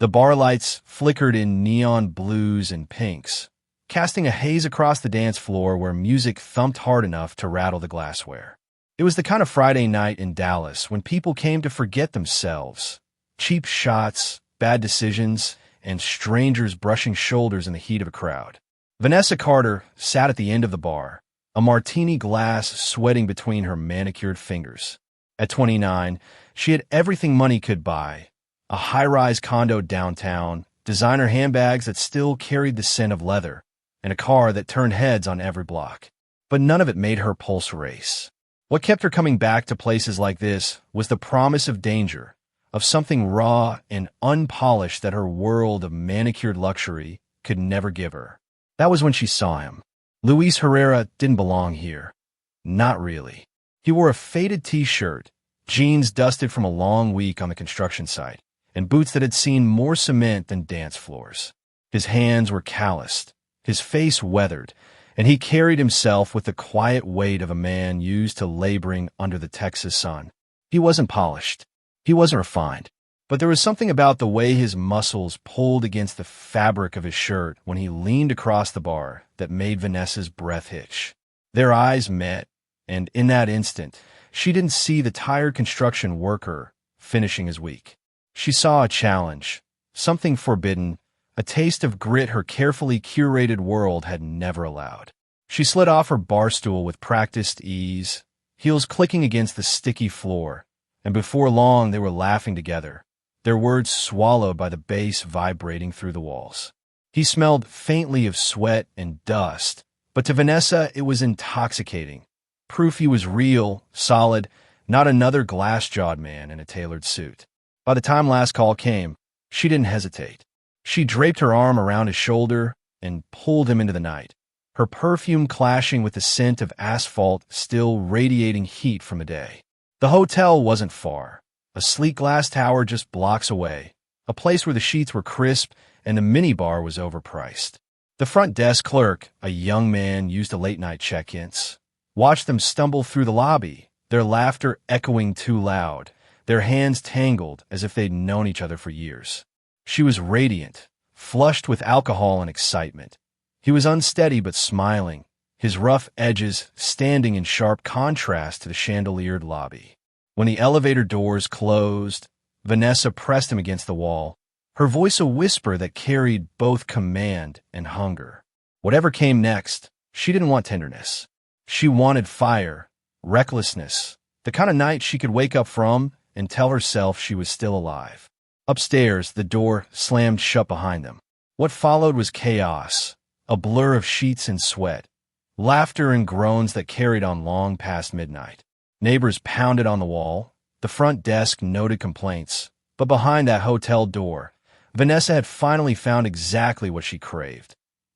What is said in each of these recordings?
The bar lights flickered in neon blues and pinks, casting a haze across the dance floor where music thumped hard enough to rattle the glassware. It was the kind of Friday night in Dallas when people came to forget themselves. Cheap shots, bad decisions, and strangers brushing shoulders in the heat of a crowd. Vanessa Carter sat at the end of the bar, a martini glass sweating between her manicured fingers. At 29, she had everything money could buy: a high-rise condo downtown, designer handbags that still carried the scent of leather, and a car that turned heads on every block. But none of it made her pulse race. What kept her coming back to places like this was the promise of danger, of something raw and unpolished that her world of manicured luxury could never give her. That was when she saw him. Luis Herrera didn't belong here. Not really. He wore a faded t-shirt, jeans dusted from a long week on the construction site, and boots that had seen more cement than dance floors. His hands were calloused, his face weathered, and he carried himself with the quiet weight of a man used to laboring under the Texas sun. He wasn't polished. He wasn't refined. But there was something about the way his muscles pulled against the fabric of his shirt when he leaned across the bar that made Vanessa's breath hitch. Their eyes met, and in that instant, she didn't see the tired construction worker finishing his week. She saw a challenge, something forbidden, a taste of grit her carefully curated world had never allowed. She slid off her bar stool with practiced ease, heels clicking against the sticky floor, and before long they were laughing together, their words swallowed by the bass vibrating through the walls. He smelled faintly of sweat and dust, but to Vanessa it was intoxicating, proof he was real, solid, not another glass-jawed man in a tailored suit. By the time last call came, she didn't hesitate. She draped her arm around his shoulder and pulled him into the night, her perfume clashing with the scent of asphalt still radiating heat from the day. The hotel wasn't far, a sleek glass tower just blocks away, a place where the sheets were crisp and the minibar was overpriced. The front desk clerk, a young man used to late-night check-ins, watched them stumble through the lobby, their laughter echoing too loud, their hands tangled as if they'd known each other for years. She was radiant, flushed with alcohol and excitement. He was unsteady but smiling, his rough edges standing in sharp contrast to the chandeliered lobby. When the elevator doors closed, Vanessa pressed him against the wall, her voice a whisper that carried both command and hunger. Whatever came next, she didn't want tenderness. She wanted fire, recklessness, the kind of night she could wake up from and tell herself she was still alive. Upstairs, the door slammed shut behind them. What followed was chaos, a blur of sheets and sweat, laughter and groans that carried on long past midnight. Neighbors pounded on the wall. The front desk noted complaints. But behind that hotel door, Vanessa had finally found exactly what she craved.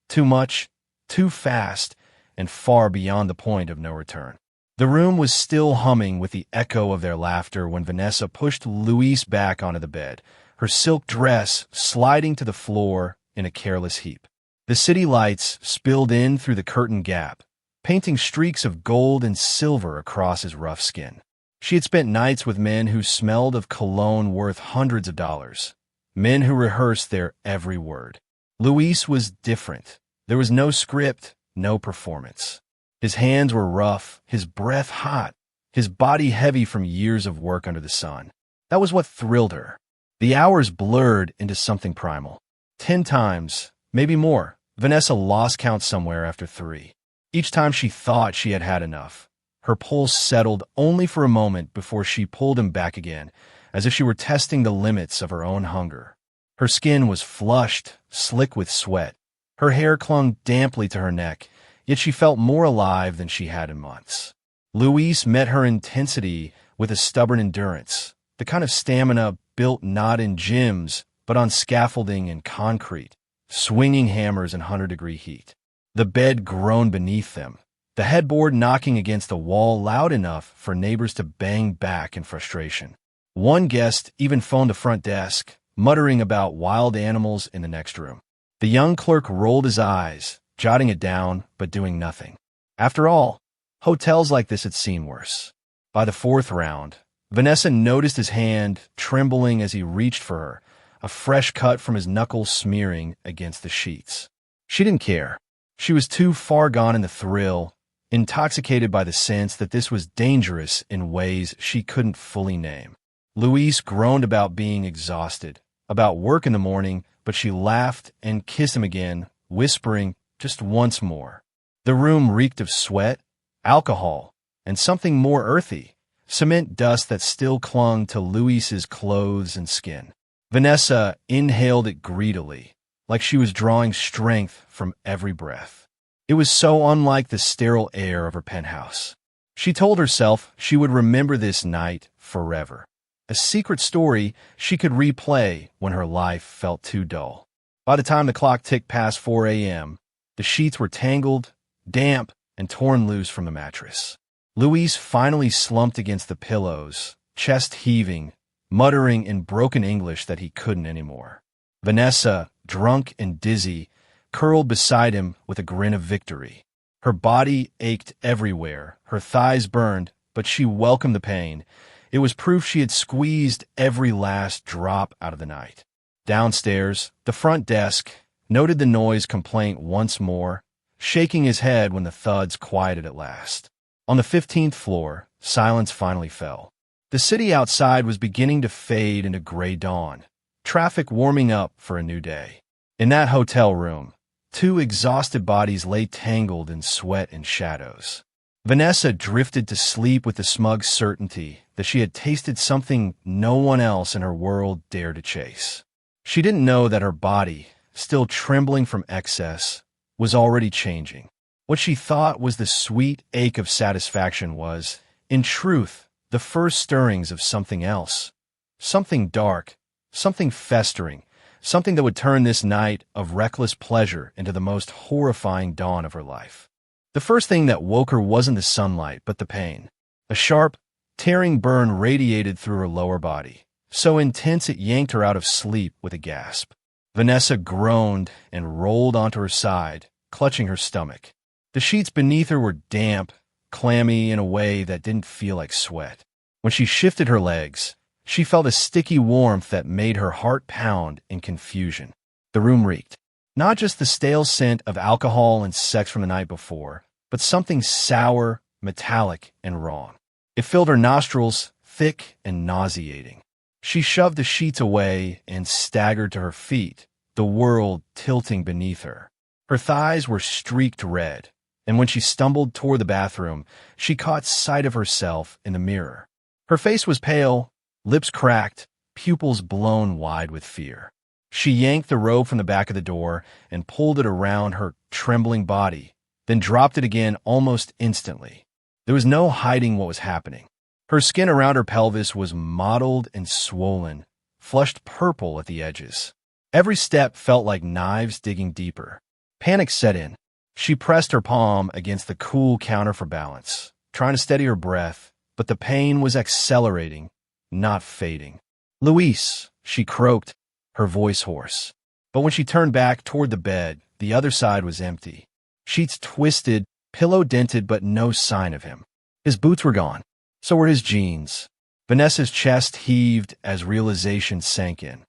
Too much, too fast, and far beyond the point of no return. The room was still humming with the echo of their laughter when Vanessa pushed Luis back onto the bed, her silk dress sliding to the floor in a careless heap. The city lights spilled in through the curtain gap, painting streaks of gold and silver across his rough skin. She had spent nights with men who smelled of cologne worth hundreds of dollars, men who rehearsed their every word. Luis was different. There was no script, no performance. His hands were rough, his breath hot, his body heavy from years of work under the sun. That was what thrilled her. The hours blurred into something primal. 10 times, maybe more, Vanessa lost count somewhere after 3. Each time she thought she had had enough, her pulse settled only for a moment before she pulled him back again, as if she were testing the limits of her own hunger. Her skin was flushed, slick with sweat. Her hair clung damply to her neck, yet she felt more alive than she had in months. Luis met her intensity with a stubborn endurance, the kind of stamina built not in gyms, but on scaffolding and concrete, swinging hammers in 100-degree heat. The bed groaned beneath them, the headboard knocking against the wall loud enough for neighbors to bang back in frustration. One guest even phoned the front desk, muttering about wild animals in the next room. The young clerk rolled his eyes, jotting it down, but doing nothing. After all, hotels like this had seen worse. By the 4th round, Vanessa noticed his hand trembling as he reached for her, a fresh cut from his knuckles smearing against the sheets. She didn't care. She was too far gone in the thrill, intoxicated by the sense that this was dangerous in ways she couldn't fully name. Louise groaned about being exhausted, about work in the morning, but she laughed and kissed him again, whispering just once more. The room reeked of sweat, alcohol, and something more earthy, cement dust that still clung to Louise's clothes and skin. Vanessa inhaled it greedily, like she was drawing strength from every breath. It was so unlike the sterile air of her penthouse. She told herself she would remember this night forever. A secret story she could replay when her life felt too dull. By the time the clock ticked past 4 a.m., the sheets were tangled, damp, and torn loose from the mattress. Louise finally slumped against the pillows, chest heaving, muttering in broken English that he couldn't anymore. Vanessa, drunk and dizzy, curled beside him with a grin of victory. Her body ached everywhere, her thighs burned, but she welcomed the pain. It was proof she had squeezed every last drop out of the night. Downstairs, the front desk noted the noise complaint once more, shaking his head when the thuds quieted at last. On the 15th floor, silence finally fell. The city outside was beginning to fade into gray dawn, traffic warming up for a new day. In that hotel room, two exhausted bodies lay tangled in sweat and shadows. Vanessa drifted to sleep with the smug certainty that she had tasted something no one else in her world dared to chase. She didn't know that her body, still trembling from excess, was already changing. What she thought was the sweet ache of satisfaction was, in truth, the first stirrings of something else. Something dark, something festering, something that would turn this night of reckless pleasure into the most horrifying dawn of her life. The first thing that woke her wasn't the sunlight, but the pain. A sharp, tearing burn radiated through her lower body, so intense it yanked her out of sleep with a gasp. Vanessa groaned and rolled onto her side, clutching her stomach. The sheets beneath her were damp, clammy in a way that didn't feel like sweat. When she shifted her legs, she felt a sticky warmth that made her heart pound in confusion. The room reeked. Not just the stale scent of alcohol and sex from the night before, but something sour, metallic, and wrong. It filled her nostrils, thick and nauseating. She shoved the sheets away and staggered to her feet, the world tilting beneath her. Her thighs were streaked red, and when she stumbled toward the bathroom, she caught sight of herself in the mirror. Her face was pale, lips cracked, pupils blown wide with fear. She yanked the robe from the back of the door and pulled it around her trembling body, then dropped it again almost instantly. There was no hiding what was happening. Her skin around her pelvis was mottled and swollen, flushed purple at the edges. Every step felt like knives digging deeper. Panic set in. She pressed her palm against the cool counter for balance, trying to steady her breath, but the pain was accelerating, not fading. "Luis," she croaked, her voice hoarse. But when she turned back toward the bed, the other side was empty. Sheets twisted, pillow dented, but no sign of him. His boots were gone. So were his jeans. Vanessa's chest heaved as realization sank in.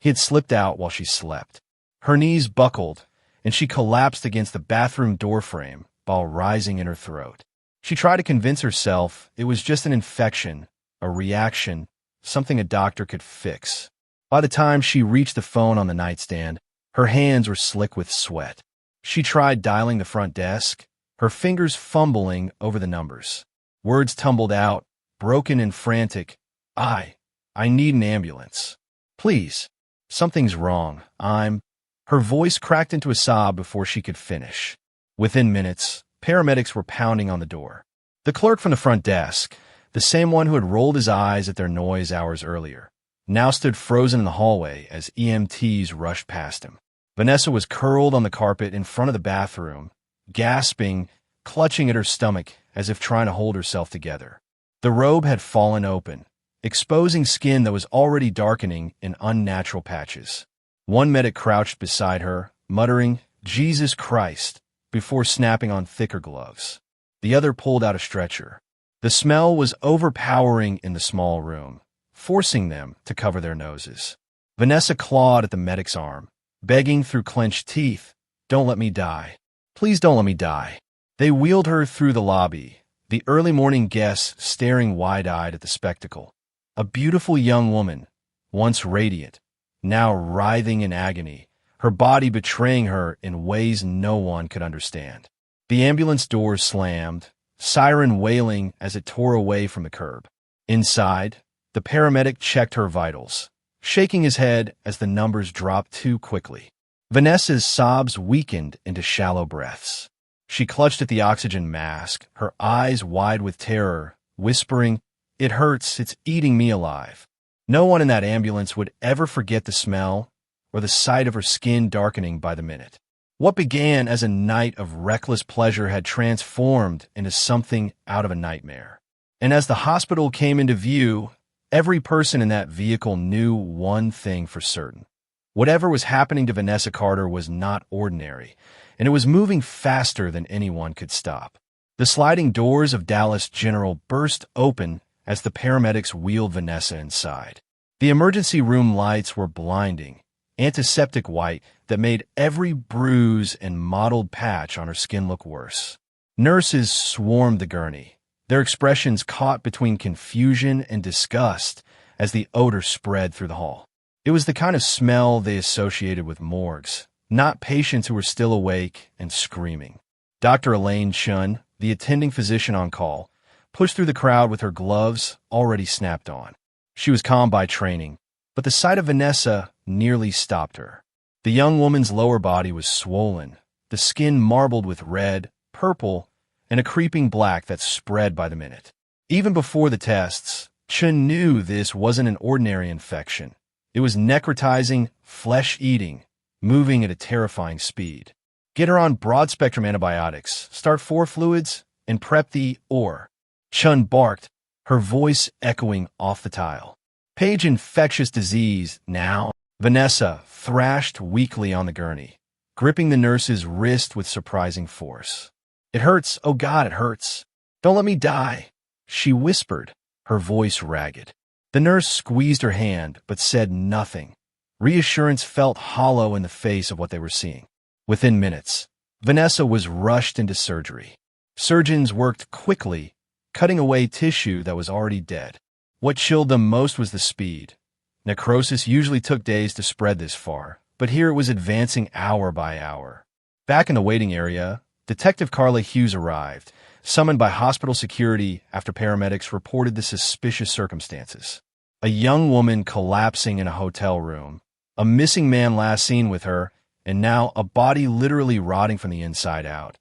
He had slipped out while she slept. Her knees buckled, and she collapsed against the bathroom doorframe, ball rising in her throat. She tried to convince herself it was just an infection, a reaction, something a doctor could fix. By the time she reached the phone on the nightstand, her hands were slick with sweat. She tried dialing the front desk, her fingers fumbling over the numbers. Words tumbled out, broken and frantic. I need an ambulance. Please. Something's wrong. Her voice cracked into a sob before she could finish. Within minutes, paramedics were pounding on the door. The clerk from the front desk, the same one who had rolled his eyes at their noise hours earlier, now stood frozen in the hallway as EMTs rushed past him. Vanessa was curled on the carpet in front of the bathroom, gasping, clutching at her stomach as if trying to hold herself together. The robe had fallen open, exposing skin that was already darkening in unnatural patches. One medic crouched beside her, muttering, "Jesus Christ," before snapping on thicker gloves. The other pulled out a stretcher. The smell was overpowering in the small room, forcing them to cover their noses. Vanessa clawed at the medic's arm, begging through clenched teeth, "Don't let me die. Please don't let me die." They wheeled her through the lobby, the early morning guests staring wide-eyed at the spectacle. A beautiful young woman, once radiant, now writhing in agony, her body betraying her in ways no one could understand. The ambulance doors slammed, siren wailing as it tore away from the curb. Inside, the paramedic checked her vitals, shaking his head as the numbers dropped too quickly. Vanessa's sobs weakened into shallow breaths. She clutched at the oxygen mask, her eyes wide with terror, whispering, "It hurts, it's eating me alive." No one in that ambulance would ever forget the smell or the sight of her skin darkening by the minute. What began as a night of reckless pleasure had transformed into something out of a nightmare. And as the hospital came into view, every person in that vehicle knew one thing for certain. Whatever was happening to Vanessa Carter was not ordinary, and it was moving faster than anyone could stop. The sliding doors of Dallas General burst open as the paramedics wheeled Vanessa inside. The emergency room lights were blinding, antiseptic white that made every bruise and mottled patch on her skin look worse. Nurses swarmed the gurney, their expressions caught between confusion and disgust as the odor spread through the hall. It was the kind of smell they associated with morgues, not patients who were still awake and screaming. Dr. Elaine Chun, the attending physician on call, pushed through the crowd with her gloves already snapped on. She was calm by training, but the sight of Vanessa nearly stopped her. The young woman's lower body was swollen, the skin marbled with red, purple, and a creeping black that spread by the minute. Even before the tests, Chun knew this wasn't an ordinary infection. It was necrotizing, flesh-eating, moving at a terrifying speed. Get her on broad-spectrum antibiotics, start 4 fluids, and prep the or. Chun barked, her voice echoing off the tile. Page infectious disease, now. Vanessa thrashed weakly on the gurney, gripping the nurse's wrist with surprising force. "It hurts, oh God, it hurts. Don't let me die," she whispered, her voice ragged. The nurse squeezed her hand, but said nothing. Reassurance felt hollow in the face of what they were seeing. Within minutes, Vanessa was rushed into surgery. Surgeons worked quickly, cutting away tissue that was already dead. What chilled them most was the speed. Necrosis usually took days to spread this far, but here it was advancing hour by hour. Back in the waiting area, Detective Carla Hughes arrived, summoned by hospital security after paramedics reported the suspicious circumstances. A young woman collapsing in a hotel room, a missing man last seen with her, and now a body literally rotting from the inside out.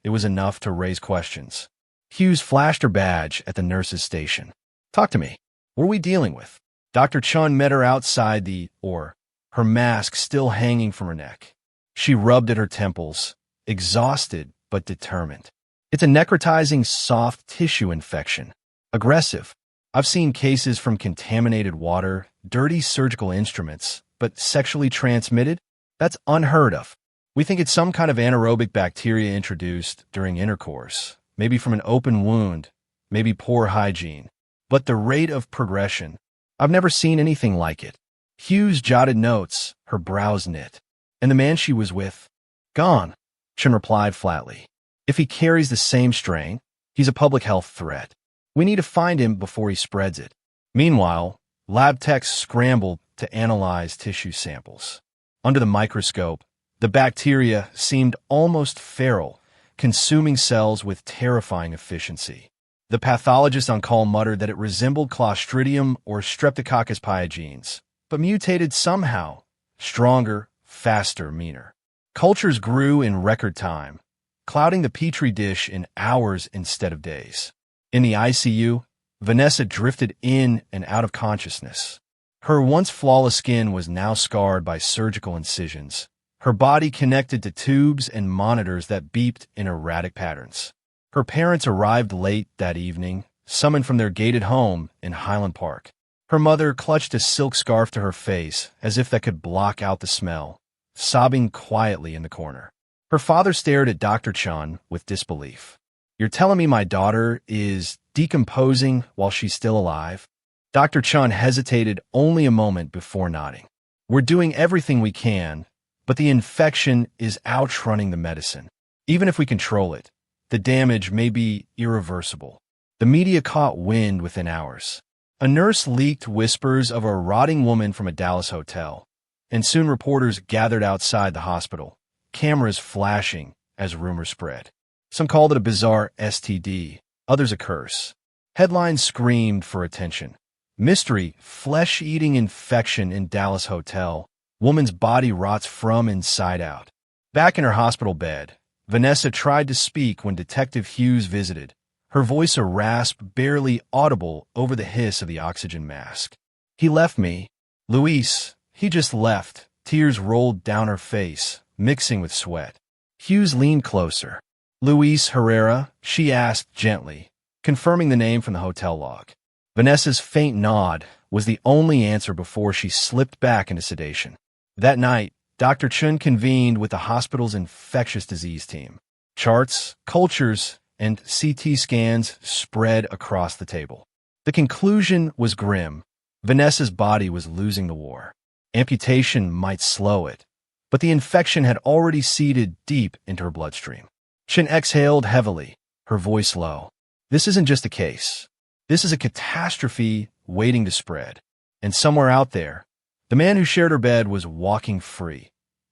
It was enough to raise questions. Hughes flashed her badge at the nurse's station. "Talk to me. What are we dealing with?" Dr. Chun met her outside the or, her mask still hanging from her neck. She rubbed at her temples, exhausted but determined. "It's a necrotizing soft tissue infection. Aggressive. I've seen cases from contaminated water, dirty surgical instruments, but sexually transmitted? That's unheard of. We think it's some kind of anaerobic bacteria introduced during intercourse, maybe from an open wound, maybe poor hygiene. But the rate of progression, I've never seen anything like it." Hughes jotted notes, her brows knit. "And the man she was with?" "Gone," Chun replied flatly. "If he carries the same strain, he's a public health threat. We need to find him before he spreads it." Meanwhile, lab techs scrambled to analyze tissue samples. Under the microscope, the bacteria seemed almost feral, consuming cells with terrifying efficiency. The pathologist on call muttered that it resembled Clostridium or Streptococcus pyogenes, but mutated somehow, stronger, faster, meaner. Cultures grew in record time, clouding the petri dish in hours instead of days. In the ICU, Vanessa drifted in and out of consciousness. Her once flawless skin was now scarred by surgical incisions, her body connected to tubes and monitors that beeped in erratic patterns. Her parents arrived late that evening, summoned from their gated home in Highland Park. Her mother clutched a silk scarf to her face as if that could block out the smell, sobbing quietly in the corner. Her father stared at Dr. Chun with disbelief. "You're telling me my daughter is decomposing while she's still alive?" Dr. Chun hesitated only a moment before nodding. We're doing everything we can, but the infection is outrunning the medicine. Even if we control it, the damage may be irreversible. The media caught wind within hours. A nurse leaked whispers of a rotting woman from a Dallas hotel, and soon reporters gathered outside the hospital, cameras flashing as rumors spread. Some called it a bizarre STD, others a curse. Headlines screamed for attention. Mystery, flesh-eating infection in Dallas hotel. Woman's body rots from inside out. Back in her hospital bed, Vanessa tried to speak when Detective Hughes visited, her voice a rasp barely audible over the hiss of the oxygen mask. He left me. Luis, he just left. Tears rolled down her face, mixing with sweat. Hughes leaned closer. Luis Herrera, she asked gently, confirming the name from the hotel log. Vanessa's faint nod was the only answer before she slipped back into sedation. That night, Dr. Chun convened with the hospital's infectious disease team. Charts, cultures, and CT scans spread across the table. The conclusion was grim. Vanessa's body was losing the war. Amputation might slow it, but the infection had already seeded deep into her bloodstream. Chin exhaled heavily, her voice low. This isn't just a case. This is a catastrophe waiting to spread. And somewhere out there, the man who shared her bed was walking free,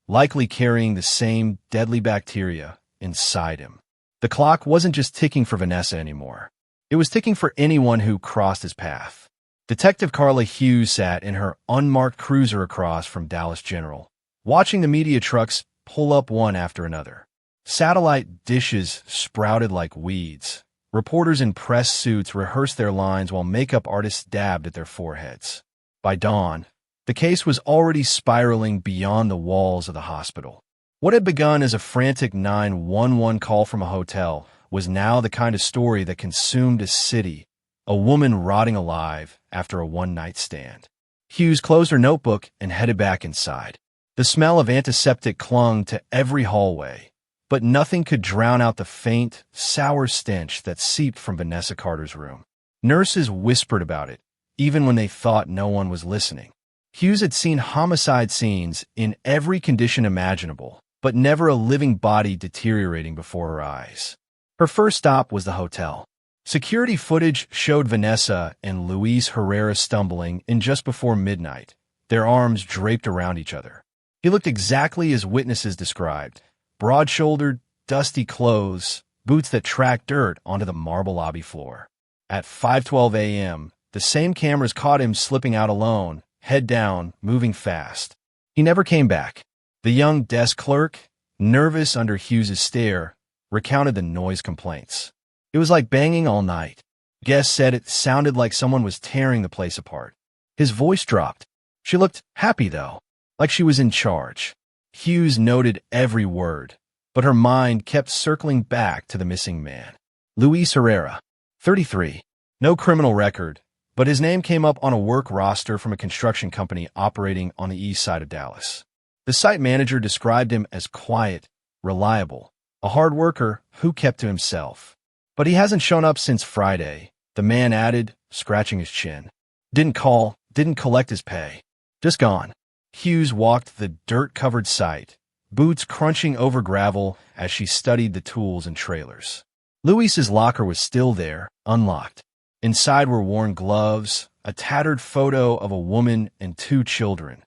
likely carrying the same deadly bacteria inside him. The clock wasn't just ticking for Vanessa anymore. It was ticking for anyone who crossed his path. Detective Carla Hughes sat in her unmarked cruiser across from Dallas General, watching the media trucks pull up one after another. Satellite dishes sprouted like weeds. Reporters in press suits rehearsed their lines while makeup artists dabbed at their foreheads. By dawn, the case was already spiraling beyond the walls of the hospital. What had begun as a frantic 911 call from a hotel was now the kind of story that consumed a city, a woman rotting alive after a one-night stand. Hughes closed her notebook and headed back inside. The smell of antiseptic clung to every hallway, but nothing could drown out the faint, sour stench that seeped from Vanessa Carter's room. Nurses whispered about it, even when they thought no one was listening. Hughes had seen homicide scenes in every condition imaginable, but never a living body deteriorating before her eyes. Her first stop was the hotel. Security footage showed Vanessa and Luis Herrera stumbling in just before midnight, their arms draped around each other. He looked exactly as witnesses described, broad-shouldered, dusty clothes, boots that tracked dirt onto the marble lobby floor. At 5:12 a.m., the same cameras caught him slipping out alone, head down, moving fast. He never came back. The young desk clerk, nervous under Hughes's stare, recounted the noise complaints. It was like banging all night. Guests said it sounded like someone was tearing the place apart. His voice dropped. She looked happy, though, like she was in charge. Hughes noted every word, but her mind kept circling back to the missing man. Luis Herrera, 33. No criminal record, but his name came up on a work roster from a construction company operating on the east side of Dallas. The site manager described him as quiet, reliable, a hard worker who kept to himself. But he hasn't shown up since Friday, the man added, scratching his chin. Didn't call, didn't collect his pay. Just gone. Hughes walked the dirt-covered site, boots crunching over gravel as she studied the tools and trailers. Luis's locker was still there, unlocked. Inside were worn gloves, a tattered photo of a woman and 2 children.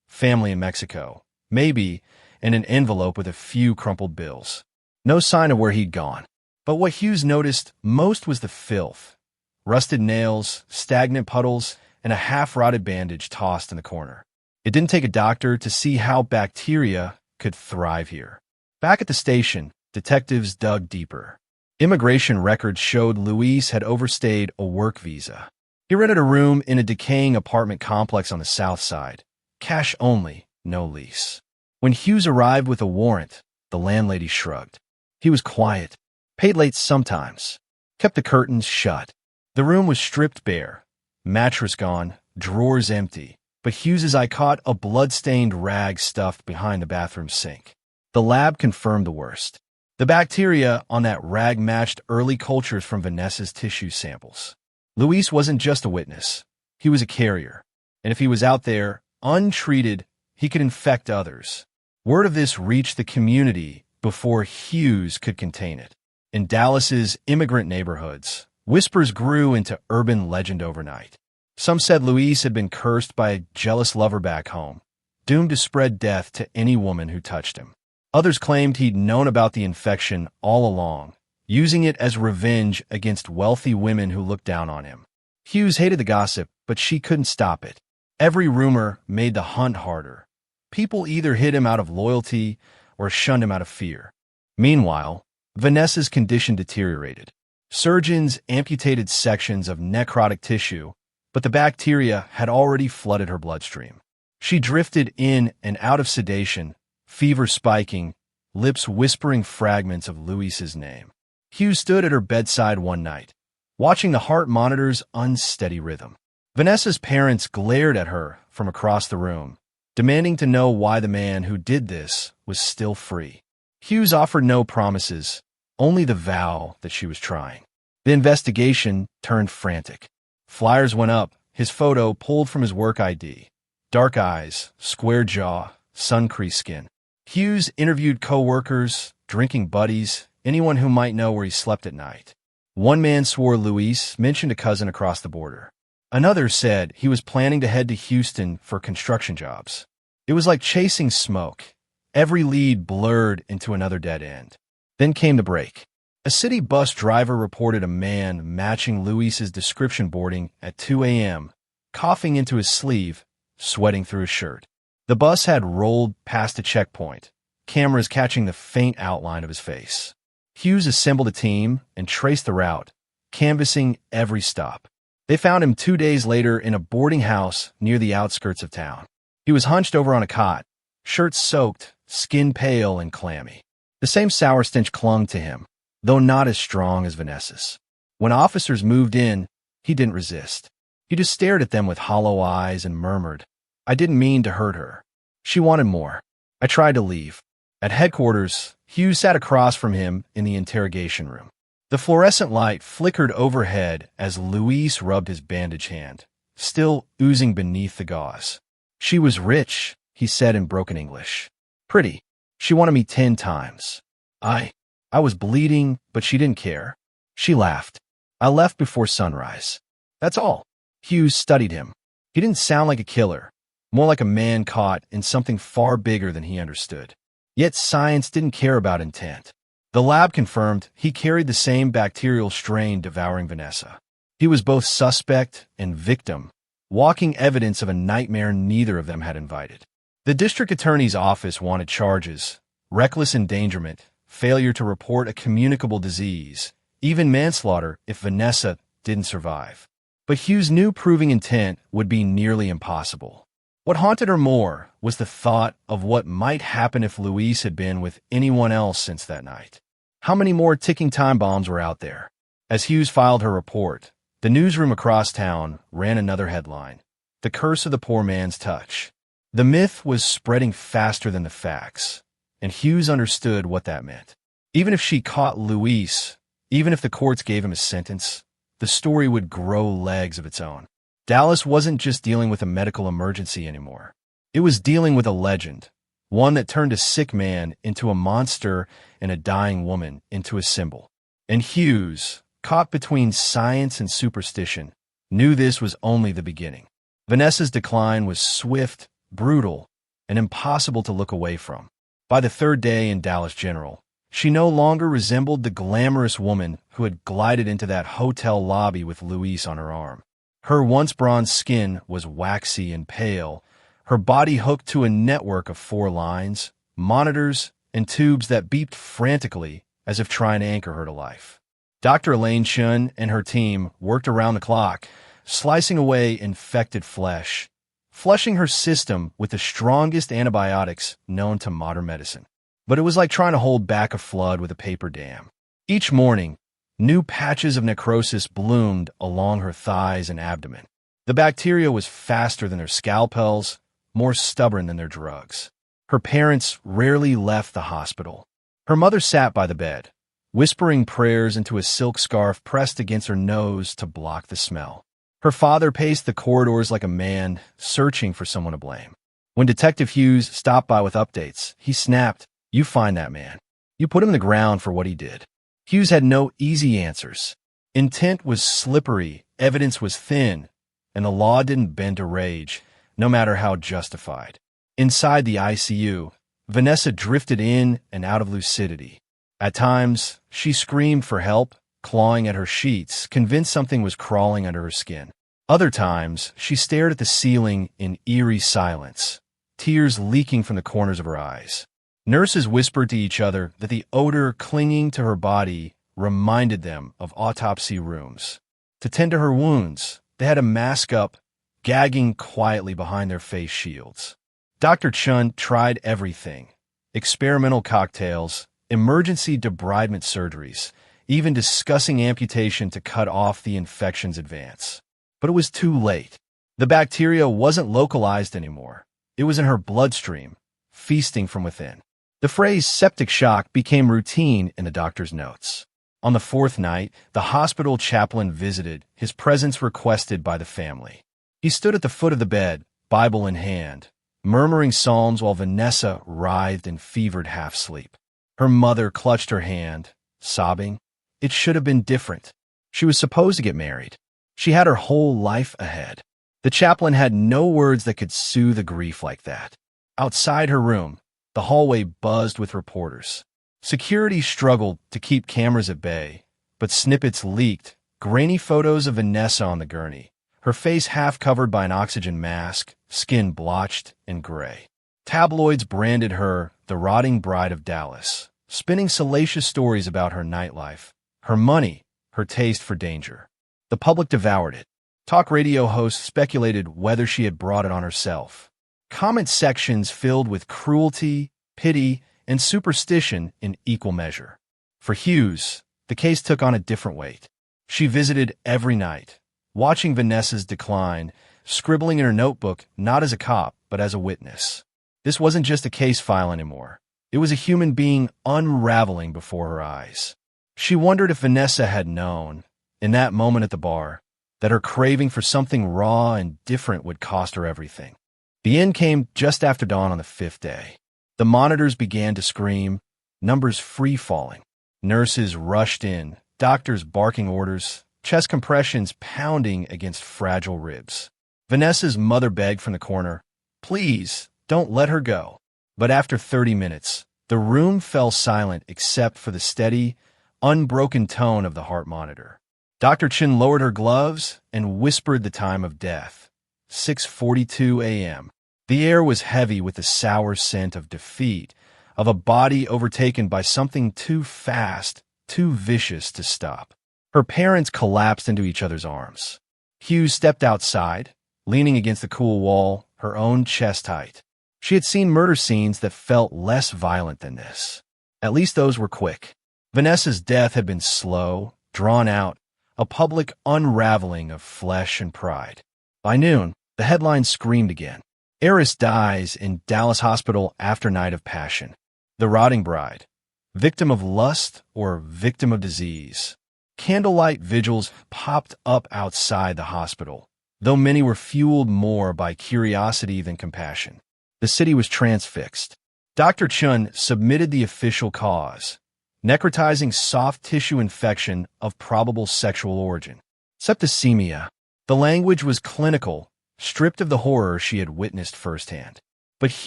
Family in Mexico, maybe, and an envelope with a few crumpled bills. No sign of where he'd gone. But what Hughes noticed most was the filth. Rusted nails, stagnant puddles, and a half-rotted bandage tossed in the corner. It didn't take a doctor to see how bacteria could thrive here. Back at the station, detectives dug deeper. Immigration records showed Luis had overstayed a work visa. He rented a room in a decaying apartment complex on the south side. Cash only, no lease. When Hughes arrived with a warrant, the landlady shrugged. He was quiet, paid late sometimes, kept the curtains shut. The room was stripped bare, mattress gone, drawers empty, but Hughes's eye caught a blood-stained rag stuffed behind the bathroom sink. The lab confirmed the worst. The bacteria on that rag matched early cultures from Vanessa's tissue samples. Luis wasn't just a witness. He was a carrier. And if he was out there, untreated, he could infect others. Word of this reached the community before Hughes could contain it. In Dallas's immigrant neighborhoods, whispers grew into urban legend overnight. Some said Luis had been cursed by a jealous lover back home, doomed to spread death to any woman who touched him. Others claimed he'd known about the infection all along, using it as revenge against wealthy women who looked down on him. Hughes hated the gossip, but she couldn't stop it. Every rumor made the hunt harder. People either hid him out of loyalty or shunned him out of fear. Meanwhile, Vanessa's condition deteriorated. Surgeons amputated sections of necrotic tissue, but the bacteria had already flooded her bloodstream. She drifted in and out of sedation, fever spiking, lips whispering fragments of Luis's name. Hughes stood at her bedside one night, watching the heart monitor's unsteady rhythm. Vanessa's parents glared at her from across the room, demanding to know why the man who did this was still free. Hughes offered no promises, only the vow that she was trying. The investigation turned frantic. Flyers went up, his photo pulled from his work ID. Dark eyes, square jaw, sun-creased skin. Hughes interviewed co-workers, drinking buddies, anyone who might know where he slept at night. One man swore Luis mentioned a cousin across the border. Another said he was planning to head to Houston for construction jobs. It was like chasing smoke. Every lead blurred into another dead end. Then came the break. A city bus driver reported a man matching Luis's description boarding at 2 a.m., coughing into his sleeve, sweating through his shirt. The bus had rolled past a checkpoint, cameras catching the faint outline of his face. Hughes assembled a team and traced the route, canvassing every stop. They found him 2 days later in a boarding house near the outskirts of town. He was hunched over on a cot, shirt soaked, skin pale and clammy. The same sour stench clung to him, though not as strong as Vanessa's. When officers moved in, he didn't resist. He just stared at them with hollow eyes and murmured, "I didn't mean to hurt her." She wanted more. I tried to leave. At headquarters, Hughes sat across from him in the interrogation room. The fluorescent light flickered overhead as Luis rubbed his bandaged hand, still oozing beneath the gauze. "She was rich," he said in broken English. "Pretty. She wanted me 10 times. I was bleeding, but she didn't care. She laughed. I left before sunrise. That's all." Hughes studied him. He didn't sound like a killer, more like a man caught in something far bigger than he understood. Yet science didn't care about intent. The lab confirmed he carried the same bacterial strain devouring Vanessa. He was both suspect and victim, walking evidence of a nightmare neither of them had invited. The district attorney's office wanted charges: reckless endangerment, failure to report a communicable disease, even manslaughter if Vanessa didn't survive. But Hughes knew proving intent would be nearly impossible. What haunted her more was the thought of what might happen if Luis had been with anyone else since that night. How many more ticking time bombs were out there? As Hughes filed her report, the newsroom across town ran another headline: "The Curse of the Poor Man's Touch." The myth was spreading faster than the facts, and Hughes understood what that meant. Even if she caught Luis, even if the courts gave him a sentence, the story would grow legs of its own. Dallas wasn't just dealing with a medical emergency anymore. It was dealing with a legend, one that turned a sick man into a monster and a dying woman into a symbol. And Hughes, caught between science and superstition, knew this was only the beginning. Vanessa's decline was swift, brutal, and impossible to look away from. By the third day in Dallas General, she no longer resembled the glamorous woman who had glided into that hotel lobby with Luis on her arm. Her once bronze skin was waxy and pale, her body hooked to a network of 4 lines, monitors, and tubes that beeped frantically as if trying to anchor her to life. Dr. Elaine Chun and her team worked around the clock, slicing away infected flesh, flushing her system with the strongest antibiotics known to modern medicine. But it was like trying to hold back a flood with a paper dam. Each morning, new patches of necrosis bloomed along her thighs and abdomen. The bacteria was faster than their scalpels, more stubborn than their drugs. Her parents rarely left the hospital. Her mother sat by the bed, whispering prayers into a silk scarf pressed against her nose to block the smell. Her father paced the corridors like a man searching for someone to blame. When Detective Hughes stopped by with updates, he snapped, "You find that man. You put him in the ground for what he did." Hughes had no easy answers. Intent was slippery, evidence was thin, and the law didn't bend to rage, no matter how justified. Inside the ICU, Vanessa drifted in and out of lucidity. At times, she screamed for help, clawing at her sheets, convinced something was crawling under her skin. Other times, she stared at the ceiling in eerie silence, tears leaking from the corners of her eyes. Nurses whispered to each other that the odor clinging to her body reminded them of autopsy rooms. To tend to her wounds, they had to mask up, gagging quietly behind their face shields. Dr. Chun tried everything: experimental cocktails, emergency debridement surgeries, even discussing amputation to cut off the infection's advance. But it was too late. The bacteria wasn't localized anymore. It was in her bloodstream, feasting from within. The phrase septic shock became routine in the doctor's notes. On the fourth night, the hospital chaplain visited, his presence requested by the family. He stood at the foot of the bed, Bible in hand, murmuring psalms while Vanessa writhed in fevered half-sleep. Her mother clutched her hand, sobbing. It should have been different. She was supposed to get married. She had her whole life ahead. The chaplain had no words that could soothe a grief like that. Outside her room, the hallway buzzed with reporters. Security struggled to keep cameras at bay, but snippets leaked, grainy photos of Vanessa on the gurney, her face half covered by an oxygen mask, skin blotched and gray. Tabloids branded her the rotting bride of Dallas, spinning salacious stories about her nightlife, her money, her taste for danger. The public devoured it. Talk radio hosts speculated whether she had brought it on herself. Comment sections filled with cruelty, pity, and superstition in equal measure. For Hughes, the case took on a different weight. She visited every night, watching Vanessa's decline, scribbling in her notebook not as a cop, but as a witness. This wasn't just a case file anymore. It was a human being unraveling before her eyes. She wondered if Vanessa had known, in that moment at the bar, that her craving for something raw and different would cost her everything. The end came just after dawn on the fifth day. The monitors began to scream, numbers free-falling. Nurses rushed in, doctors barking orders, chest compressions pounding against fragile ribs. Vanessa's mother begged from the corner, "Please, don't let her go." But after 30 minutes, the room fell silent except for the steady, unbroken tone of the heart monitor. Dr. Chin lowered her gloves and whispered the time of death, 6:42 a.m. The air was heavy with the sour scent of defeat, of a body overtaken by something too fast, too vicious to stop. Her parents collapsed into each other's arms. Hughes stepped outside, leaning against the cool wall, her own chest height. She had seen murder scenes that felt less violent than this. At least those were quick. Vanessa's death had been slow, drawn out, a public unraveling of flesh and pride. By noon, the headlines screamed again. Heiress dies in Dallas hospital after night of passion. The rotting bride, victim of lust or victim of disease. Candlelight vigils popped up outside the hospital, though many were fueled more by curiosity than compassion. The city was transfixed. Dr. Chun submitted the official cause: necrotizing soft tissue infection of probable sexual origin. Septicemia. The language was clinical, stripped of the horror she had witnessed firsthand. But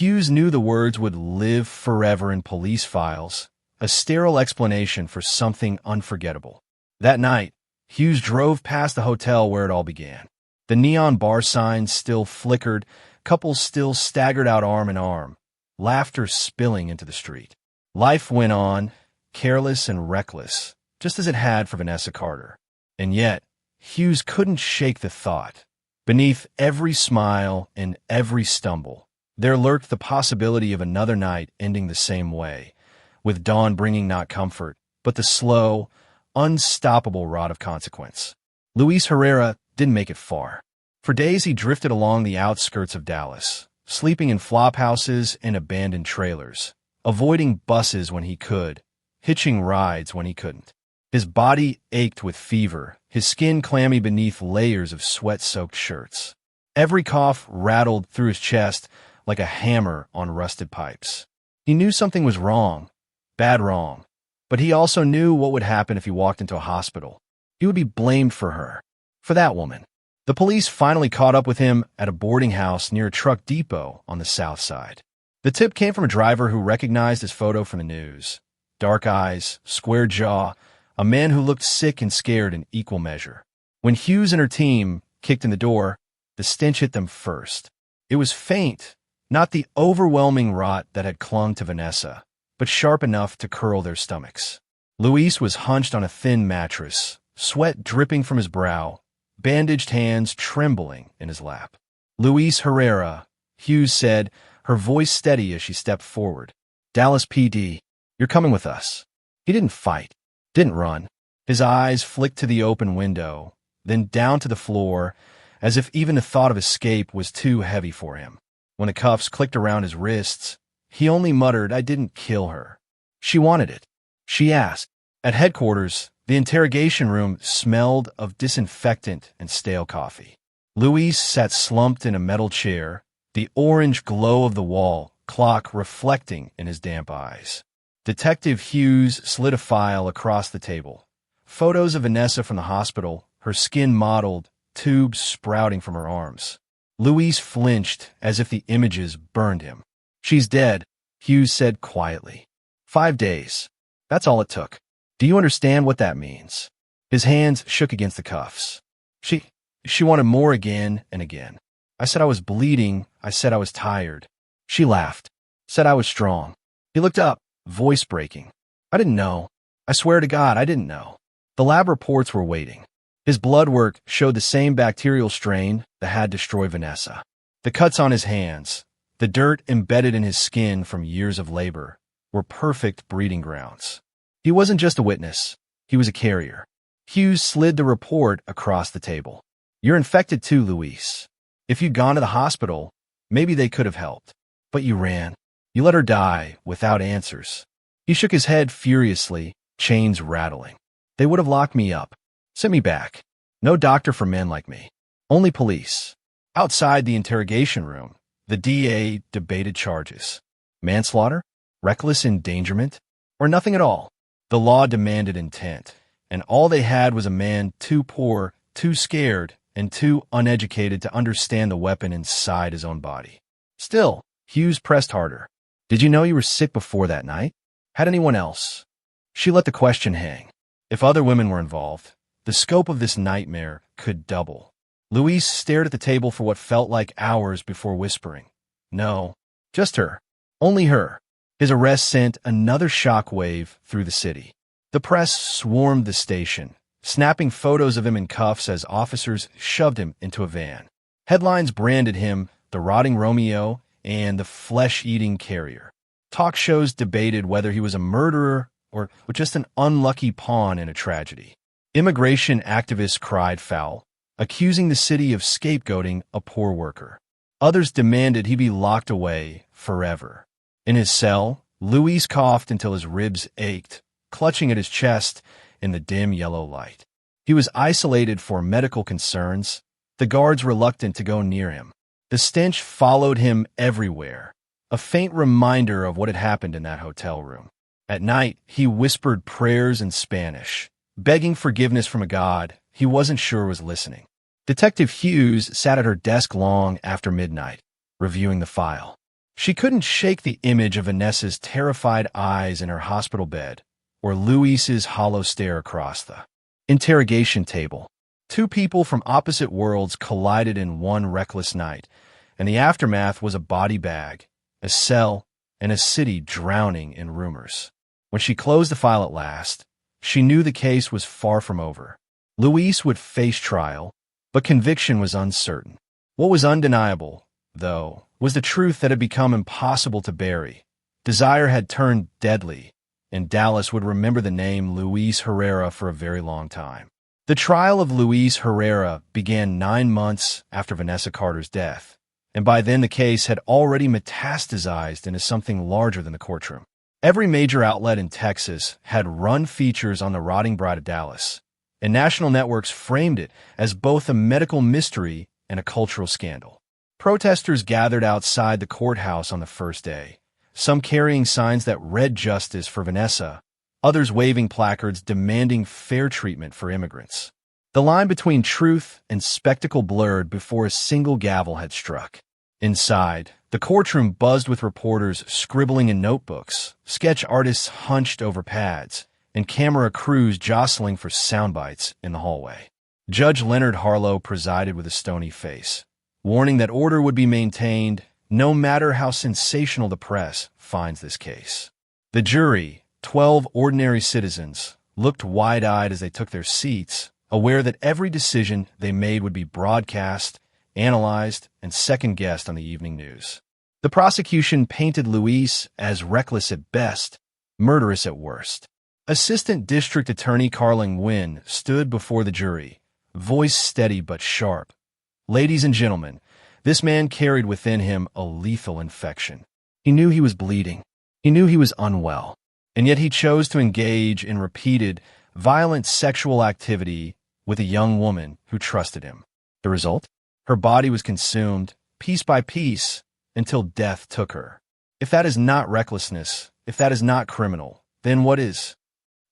Hughes knew the words would live forever in police files, a sterile explanation for something unforgettable. That night, Hughes drove past the hotel where it all began. The neon bar signs still flickered, couples still staggered out arm in arm, laughter spilling into the street. Life went on, careless and reckless, just as it had for Vanessa Carter. And yet, Hughes couldn't shake the thought. Beneath every smile and every stumble, there lurked the possibility of another night ending the same way, with dawn bringing not comfort, but the slow, unstoppable rod of consequence. Luis Herrera didn't make it far. For days he drifted along the outskirts of Dallas, sleeping in flophouses and abandoned trailers, avoiding buses when he could, hitching rides when he couldn't. His body ached with fever, his skin clammy beneath layers of sweat-soaked shirts. Every cough rattled through his chest, like a hammer on rusted pipes. He knew something was wrong, bad wrong, but he also knew what would happen if he walked into a hospital. He would be blamed for her, for that woman. The police finally caught up with him at a boarding house near a truck depot on the south side. The tip came from a driver who recognized his photo from the news. Dark eyes, square jaw, a man who looked sick and scared in equal measure. When Hughes and her team kicked in the door, the stench hit them first. It was faint, not the overwhelming rot that had clung to Vanessa, but sharp enough to curl their stomachs. Luis was hunched on a thin mattress, sweat dripping from his brow, bandaged hands trembling in his lap. Luis Herrera, Hughes said, her voice steady as she stepped forward. Dallas PD, you're coming with us. He didn't fight, didn't run. His eyes flicked to the open window, then down to the floor, as if even the thought of escape was too heavy for him. When the cuffs clicked around his wrists, he only muttered, I didn't kill her. She wanted it. She asked. At headquarters, the interrogation room smelled of disinfectant and stale coffee. Luis sat slumped in a metal chair, the orange glow of the wall clock reflecting in his damp eyes. Detective Hughes slid a file across the table. Photos of Vanessa from the hospital, her skin mottled, tubes sprouting from her arms. Luis flinched as if the images burned him. She's dead, Hughes said quietly. 5 days. That's all it took. Do you understand what that means? His hands shook against the cuffs. She wanted more again and again. I said I was bleeding. I said I was tired. She laughed, said I was strong. He looked up, voice breaking. I didn't know. I swear to God, I didn't know. The lab reports were waiting. His blood work showed the same bacterial strain that had destroyed Vanessa. The cuts on his hands, the dirt embedded in his skin from years of labor, were perfect breeding grounds. He wasn't just a witness. He was a carrier. Hughes slid the report across the table. You're infected too, Luis. If you'd gone to the hospital, maybe they could have helped. But you ran. You let her die without answers. He shook his head furiously, chains rattling. They would have locked me up. Sent me back. No doctor for men like me. Only police. Outside the interrogation room, the DA debated charges. Manslaughter? Reckless endangerment? Or nothing at all? The law demanded intent, and all they had was a man too poor, too scared, and too uneducated to understand the weapon inside his own body. Still, Hughes pressed harder. Did you know you were sick before that night? Had anyone else? She let the question hang. If other women were involved, the scope of this nightmare could double. Luis stared at the table for what felt like hours before whispering. No, just her. Only her. His arrest sent another shockwave through the city. The press swarmed the station, snapping photos of him in cuffs as officers shoved him into a van. Headlines branded him the rotting Romeo and the flesh-eating carrier. Talk shows debated whether he was a murderer or just an unlucky pawn in a tragedy. Immigration activists cried foul, accusing the city of scapegoating a poor worker. Others demanded he be locked away forever. In his cell, Luis coughed until his ribs ached, clutching at his chest in the dim yellow light. He was isolated for medical concerns, the guards reluctant to go near him. The stench followed him everywhere, a faint reminder of what had happened in that hotel room. At night, he whispered prayers in Spanish, begging forgiveness from a God he wasn't sure was listening. Detective Hughes sat at her desk long after midnight, reviewing the file. She couldn't shake the image of Vanessa's terrified eyes in her hospital bed, or Luis's hollow stare across the interrogation table. Two people from opposite worlds collided in one reckless night, and the aftermath was a body bag, a cell, and a city drowning in rumors. When she closed the file at last, she knew the case was far from over. Luis would face trial, but conviction was uncertain. What was undeniable, though, was the truth that had become impossible to bury. Desire had turned deadly, and Dallas would remember the name Luis Herrera for a very long time. The trial of Luis Herrera began 9 months after Vanessa Carter's death, and by then the case had already metastasized into something larger than the courtroom. Every major outlet in Texas had run features on the rotting bride of Dallas, and national networks framed it as both a medical mystery and a cultural scandal. Protesters gathered outside the courthouse on the first day, some carrying signs that read justice for Vanessa, others waving placards demanding fair treatment for immigrants. The line between truth and spectacle blurred before a single gavel had struck. Inside, the courtroom buzzed with reporters scribbling in notebooks, sketch artists hunched over pads, and camera crews jostling for sound bites in the hallway. Judge Leonard Harlow presided with a stony face, warning that order would be maintained no matter how sensational the press finds this case. The jury, 12 ordinary citizens, looked wide-eyed as they took their seats, aware that every decision they made would be broadcast, analyzed, and second-guessed on the evening news. The prosecution painted Luis as reckless at best, murderous at worst. Assistant District Attorney Carling Nguyen stood before the jury, voice steady but sharp. Ladies and gentlemen, this man carried within him a lethal infection. He knew he was bleeding. He knew he was unwell. And yet he chose to engage in repeated, violent sexual activity with a young woman who trusted him. The result? Her body was consumed, piece by piece, until death took her. If that is not recklessness, if that is not criminal, then what is?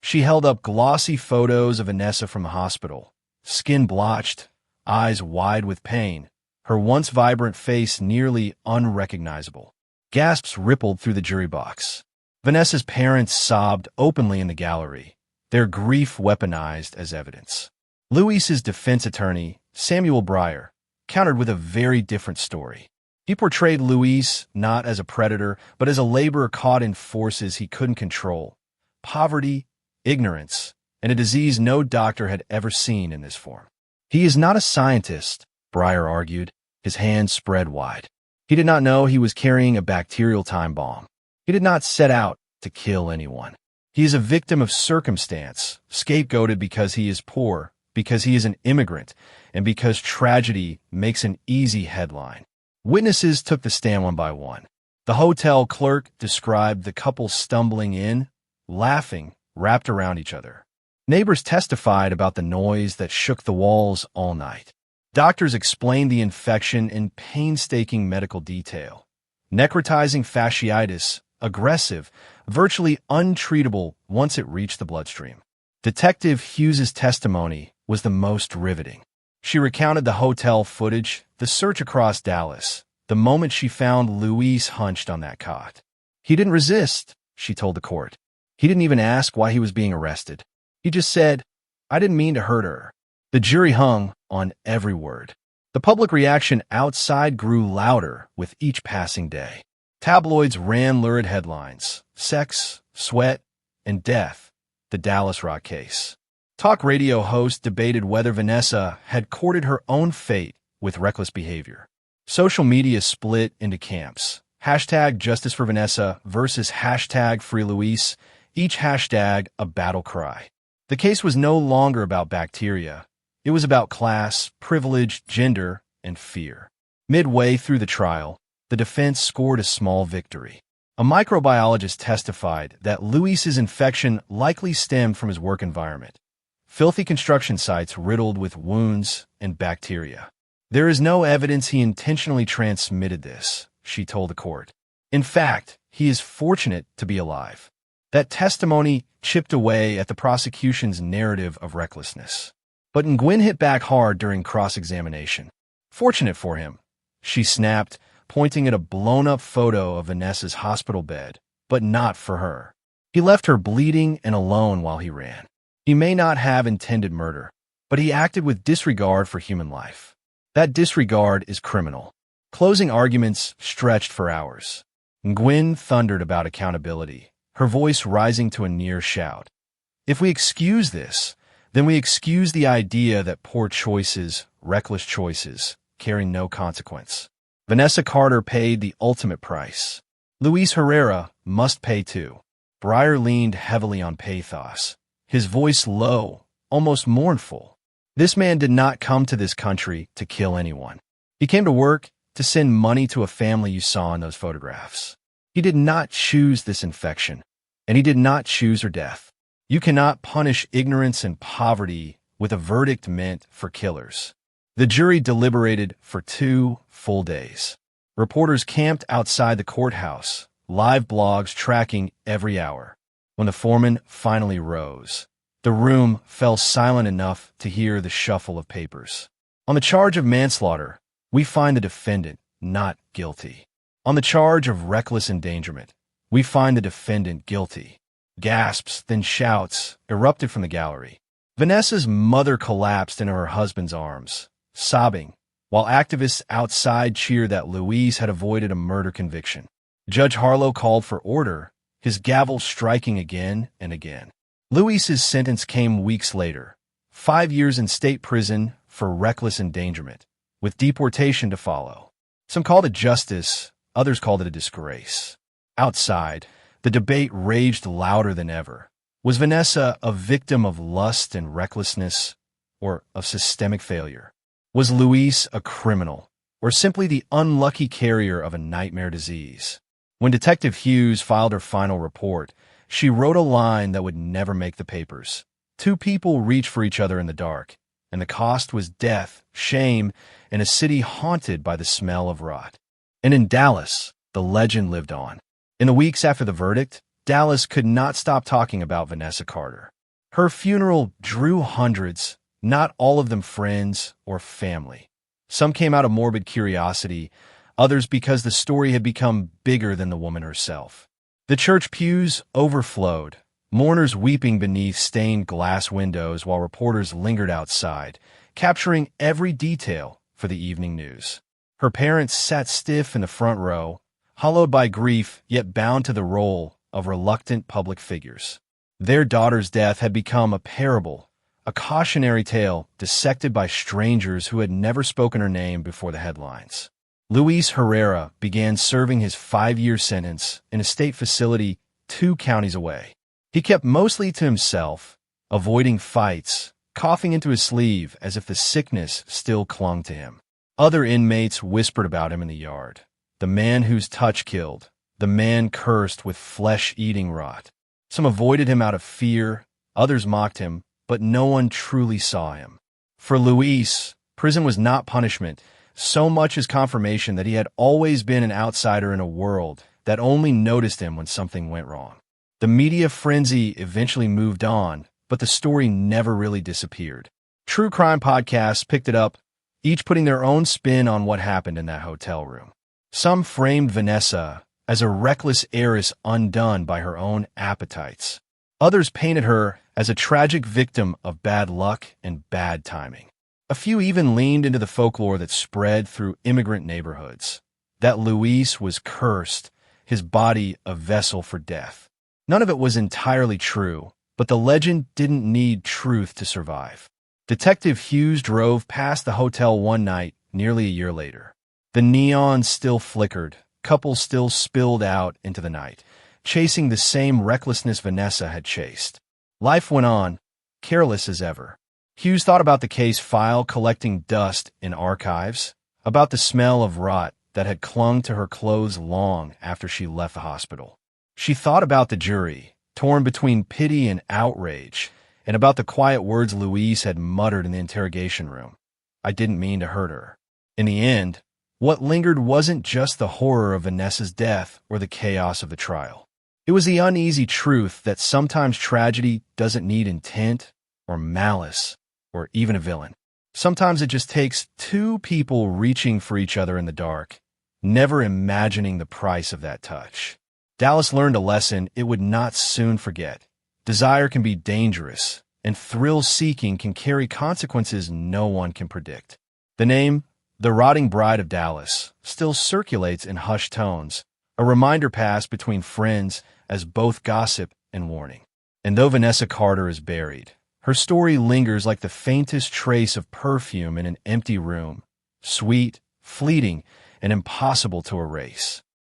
She held up glossy photos of Vanessa from the hospital, skin blotched, eyes wide with pain, her once vibrant face nearly unrecognizable. Gasps rippled through the jury box. Vanessa's parents sobbed openly in the gallery, their grief weaponized as evidence. Luis's defense attorney, Samuel Breyer, countered with a very different story. He portrayed Luis not as a predator, but as a laborer caught in forces he couldn't control: poverty, ignorance, and a disease no doctor had ever seen in this form. He is not a scientist, Breyer argued, his hands spread wide. He did not know he was carrying a bacterial time bomb. He did not set out to kill anyone. He is a victim of circumstance, scapegoated because he is poor, because he is an immigrant, and because tragedy makes an easy headline. Witnesses took the stand one by one. The hotel clerk described the couple stumbling in, laughing, wrapped around each other. Neighbors testified about the noise that shook the walls all night. Doctors explained the infection in painstaking medical detail. Necrotizing fasciitis, aggressive, virtually untreatable once it reached the bloodstream. Detective Hughes's testimony was the most riveting. She recounted the hotel footage, the search across Dallas, the moment she found Luis hunched on that cot. He didn't resist, she told the court. He didn't even ask why he was being arrested. He just said, "I didn't mean to hurt her." The jury hung on every word. The public reaction outside grew louder with each passing day. Tabloids ran lurid headlines: sex, sweat, and death, the Dallas Rock case. Talk radio hosts debated whether Vanessa had courted her own fate with reckless behavior. Social media split into camps. Hashtag Justice for Vanessa versus hashtag Free Luis, each hashtag a battle cry. The case was no longer about bacteria. It was about class, privilege, gender, and fear. Midway through the trial, the defense scored a small victory. A microbiologist testified that Luis's infection likely stemmed from his work environment. Filthy construction sites riddled with wounds and bacteria. There is no evidence he intentionally transmitted this, she told the court. In fact, he is fortunate to be alive. That testimony chipped away at the prosecution's narrative of recklessness. But Nguyen hit back hard during cross-examination. Fortunate for him, she snapped, pointing at a blown-up photo of Vanessa's hospital bed, but not for her. He left her bleeding and alone while he ran. He may not have intended murder, but he acted with disregard for human life. That disregard is criminal. Closing arguments stretched for hours. Nguyen thundered about accountability, her voice rising to a near shout. If we excuse this, then we excuse the idea that poor choices, reckless choices, carry no consequence. Vanessa Carter paid the ultimate price. Luis Herrera must pay too. Breyer leaned heavily on pathos, his voice low, almost mournful. This man did not come to this country to kill anyone. He came to work to send money to a family you saw in those photographs. He did not choose this infection, and he did not choose her death. You cannot punish ignorance and poverty with a verdict meant for killers. The jury deliberated for 2 full days. Reporters camped outside the courthouse, live blogs tracking every hour. When the foreman finally rose, the room fell silent enough to hear the shuffle of papers. On the charge of manslaughter, we find the defendant not guilty. On the charge of reckless endangerment, we find the defendant guilty. Gasps, then shouts, erupted from the gallery. Vanessa's mother collapsed into her husband's arms, sobbing, while activists outside cheered that Luis had avoided a murder conviction. Judge Harlow called for order, his gavel striking again and again. Luis's sentence came weeks later, 5 years in state prison for reckless endangerment, with deportation to follow. Some called it justice, others called it a disgrace. Outside, the debate raged louder than ever. Was Vanessa a victim of lust and recklessness, or of systemic failure? Was Luis a criminal, or simply the unlucky carrier of a nightmare disease? When Detective Hughes filed her final report, she wrote a line that would never make the papers. 2 people reached for each other in the dark, and the cost was death, shame, and a city haunted by the smell of rot. And in Dallas, the legend lived on. In the weeks after the verdict, Dallas could not stop talking about Vanessa Carter. Her funeral drew hundreds, not all of them friends or family. Some came out of morbid curiosity, others because the story had become bigger than the woman herself. The church pews overflowed, mourners weeping beneath stained glass windows while reporters lingered outside, capturing every detail for the evening news. Her parents sat stiff in the front row, hollowed by grief yet bound to the role of reluctant public figures. Their daughter's death had become a parable, a cautionary tale dissected by strangers who had never spoken her name before the headlines. Luis Herrera began serving his 5-year sentence in a state facility 2 counties away. He kept mostly to himself, avoiding fights, coughing into his sleeve as if the sickness still clung to him. Other inmates whispered about him in the yard. The man whose touch killed, the man cursed with flesh-eating rot. Some avoided him out of fear, others mocked him, but no one truly saw him. For Luis, prison was not punishment, so much as confirmation that he had always been an outsider in a world that only noticed him when something went wrong. The media frenzy eventually moved on, but the story never really disappeared. True crime podcasts picked it up, each putting their own spin on what happened in that hotel room. Some framed Vanessa as a reckless heiress undone by her own appetites. Others painted her as a tragic victim of bad luck and bad timing. A few even leaned into the folklore that spread through immigrant neighborhoods, that Luis was cursed, his body a vessel for death. None of it was entirely true, but the legend didn't need truth to survive. Detective Hughes drove past the hotel one night nearly a year later. The neon still flickered, couples still spilled out into the night, chasing the same recklessness Vanessa had chased. Life went on, careless as ever. Hughes thought about the case file collecting dust in archives, about the smell of rot that had clung to her clothes long after she left the hospital. She thought about the jury, torn between pity and outrage, and about the quiet words Luis had muttered in the interrogation room. I didn't mean to hurt her. In the end, what lingered wasn't just the horror of Vanessa's death or the chaos of the trial. It was the uneasy truth that sometimes tragedy doesn't need intent or malice or even a villain. Sometimes it just takes 2 people reaching for each other in the dark, never imagining the price of that touch. Dallas learned a lesson it would not soon forget. Desire can be dangerous, and thrill-seeking can carry consequences no one can predict. The name, The Rotting Bride of Dallas, still circulates in hushed tones, a reminder passed between friends as both gossip and warning. And though Vanessa Carter is buried, her story lingers like the faintest trace of perfume in an empty room, sweet, fleeting, and impossible to erase.